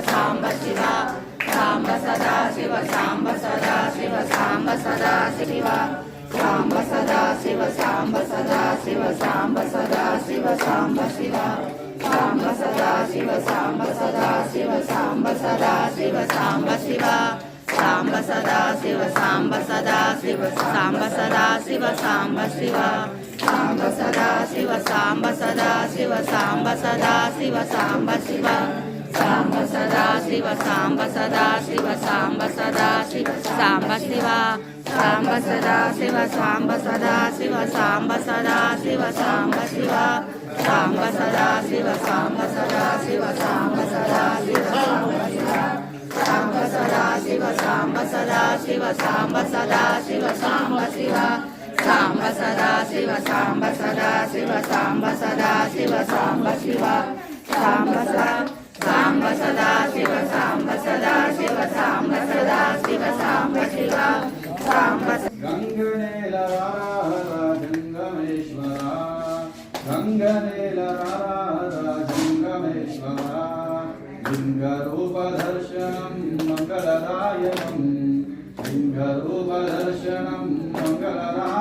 సాంబ శివ సాంబ సదా శివ సాంబ సదా శివ సాంబ సదా శివ సాంబ సదా శివ సాంబ సదా శివ సాంబ సదా శివ సాంబ శివ సాంబ సదా శివ సాంబ సదా శివ సాంబ సదా శివ సాంబ శివ సాంబ సదా శివ సాంబ సదా శివ సాంబ సదా శివ సాంబ శివ సాంబ సదా శివ సాంబ సదా శివ సాంబ సదా శివ సాంబ శివ సాంబ సదా శివ సాంబ సదా శివ సాంబ సదా శివ సాంబ శివ సాంబ సదా శివ సాంబ సదా శివ సాంబ సదా శివ సాంబ శివ సాంబ సదా శివ సాంబ సదా శివ సాంబ సదా శివ సాంబ శివ సాంబ సదా శివ సాంబ సదా శివ సాంబ సదా శివ సాంబ శివ సాంబ సదా శివ సాంబ సదా శివ సాంబ సదా శివ సాంబ శివ సాంబ సాంబ సదా శివ సాంబ సదా శివ సాంబ సదా శివ సాంబ శివ సాంబ లింగరూపదర్శనం మంగళదాయకం లింగరూపదర్శనం మంగళదాయకం